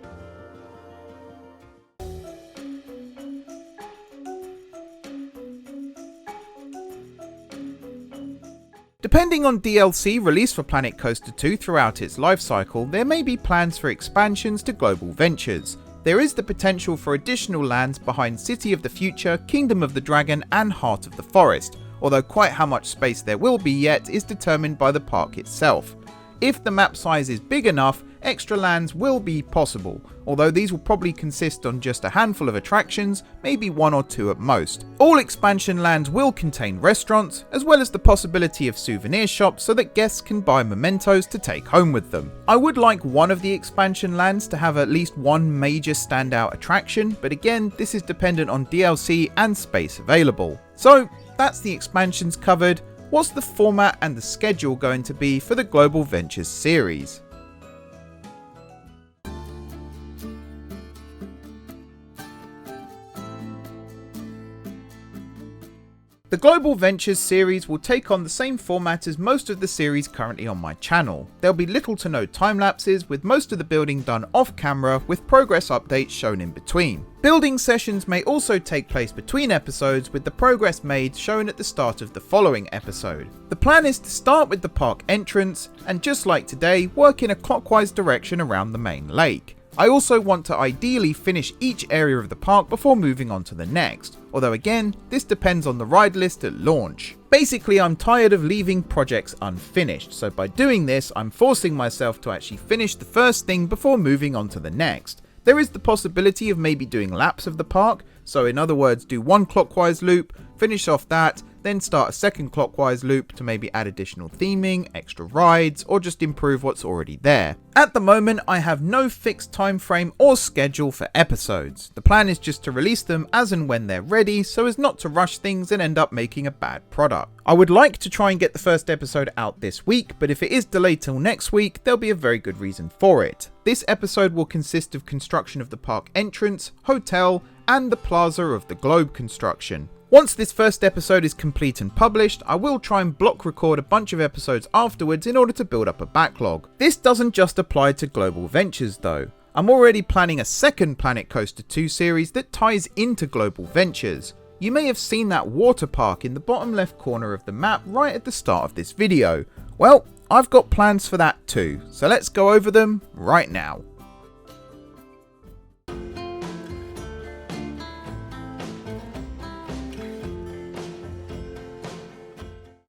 Depending on DLC released for Planet Coaster 2 throughout its life cycle, there may be plans for expansions to Global Ventures. There is the potential for additional lands behind City of the Future, Kingdom of the Dragon, and Heart of the Forest, although quite how much space there will be yet is determined by the park itself. If the map size is big enough, extra lands will be possible, although these will probably consist on just a handful of attractions, maybe 1 or 2 at most. All expansion lands will contain restaurants, as well as the possibility of souvenir shops so that guests can buy mementos to take home with them. I would like one of the expansion lands to have at least one major standout attraction, but again, this is dependent on DLC and space available. So that's the expansions covered. What's the format and the schedule going to be for the Global Ventures series? The Global Ventures series will take on the same format as most of the series currently on my channel. There'll be little to no time lapses, with most of the building done off camera with progress updates shown in between. Building sessions may also take place between episodes, with the progress made shown at the start of the following episode. The plan is to start with the park entrance and, just like today, work in a clockwise direction around the main lake. I also want to ideally finish each area of the park before moving on to the next, although again, this depends on the ride list at launch. Basically, I'm tired of leaving projects unfinished, so by doing this, I'm forcing myself to actually finish the first thing before moving on to the next. There is the possibility of maybe doing laps of the park, so in other words, do one clockwise loop, finish off that, then start a second clockwise loop to maybe add additional theming, extra rides, or just improve what's already there. At the moment, I have no fixed time frame or schedule for episodes. The plan is just to release them as and when they're ready, so as not to rush things and end up making a bad product. I would like to try and get the first episode out this week, but if it is delayed till next week, there'll be a very good reason for it. This episode will consist of construction of the park entrance, hotel, and the Plaza of the Globe construction. Once this first episode is complete and published, I will try and block record a bunch of episodes afterwards in order to build up a backlog. This doesn't just apply to Global Ventures though. I'm already planning a second Planet Coaster 2 series that ties into Global Ventures. You may have seen that water park in the bottom left corner of the map right at the start of this video. Well, I've got plans for that too, so let's go over them right now.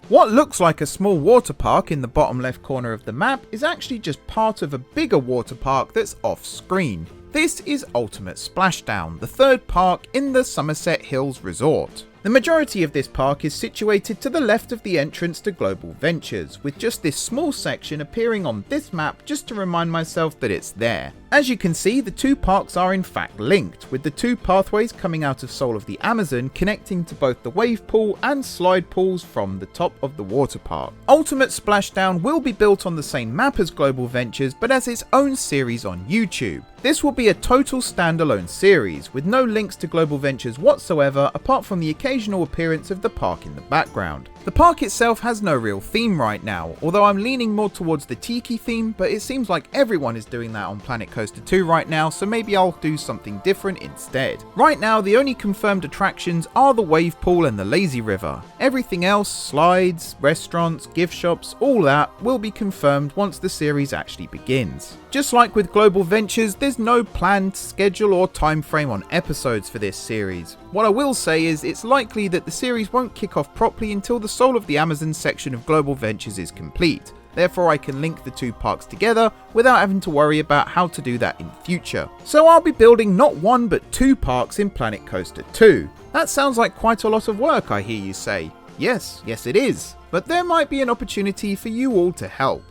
What looks like a small water park in the bottom left corner of the map is actually just part of a bigger water park that's off screen. This is Ultimate Splashdown, the third park in the Somerset Hills Resort. The majority of this park is situated to the left of the entrance to Global Ventures, with just this small section appearing on this map just to remind myself that it's there. As you can see, the two parks are in fact linked, with the two pathways coming out of Soul of the Amazon connecting to both the wave pool and slide pools from the top of the water park. Ultimate Splashdown will be built on the same map as Global Ventures, but as its own series on YouTube. This will be a total standalone series, with no links to Global Ventures whatsoever apart from the occasional appearance of the park in the background. The park itself has no real theme right now, although I'm leaning more towards the Tiki theme, but it seems like everyone is doing that on Planet Coaster 2 right now, so maybe I'll do something different instead. Right now, the only confirmed attractions are the wave pool and the lazy river. Everything else, slides, restaurants, gift shops, all that will be confirmed once the series actually begins. Just like with Global Ventures, there's no planned schedule or time frame on episodes for this series. What I will say is it's likely that the series won't kick off properly until the Soul of the Amazon section of Global Ventures is complete. Therefore, I can link the two parks together without having to worry about how to do that in future. So I'll be building not one but two parks in Planet Coaster 2. That sounds like quite a lot of work, I hear you say. Yes it is. But there might be an opportunity for you all to help.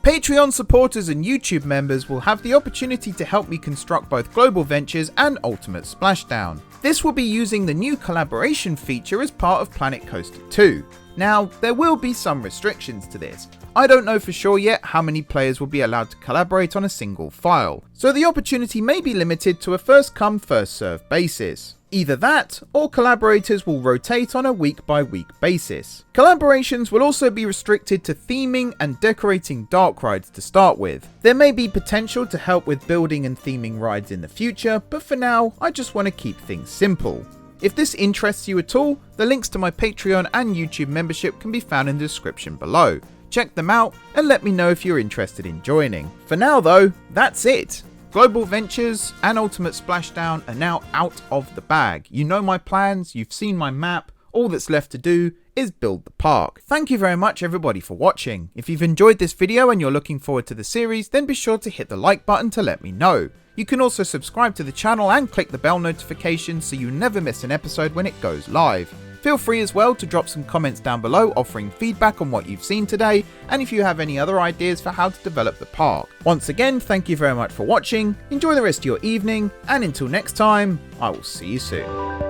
Patreon supporters and YouTube members will have the opportunity to help me construct both Global Ventures and Ultimate Splashdown. This will be using the new collaboration feature as part of Planet Coaster 2. Now, there will be some restrictions to this. I don't know for sure yet how many players will be allowed to collaborate on a single file, so the opportunity may be limited to a first come first served basis. Either that, or collaborators will rotate on a week-by-week basis. Collaborations will also be restricted to theming and decorating dark rides to start with. There may be potential to help with building and theming rides in the future, but for now, I just want to keep things simple. If this interests you at all, the links to my Patreon and YouTube membership can be found in the description below. Check them out and let me know if you're interested in joining. For now though, that's it. Global Ventures and Ultimate Splashdown are now out of the bag. You know my plans, you've seen my map, all that's left to do is build the park. Thank you very much everybody for watching. If you've enjoyed this video and you're looking forward to the series, then be sure to hit the like button to let me know. You can also subscribe to the channel and click the bell notification so you never miss an episode when it goes live. Feel free as well to drop some comments down below offering feedback on what you've seen today and if you have any other ideas for how to develop the park. Once again, thank you very much for watching, enjoy the rest of your evening, and until next time, I will see you soon.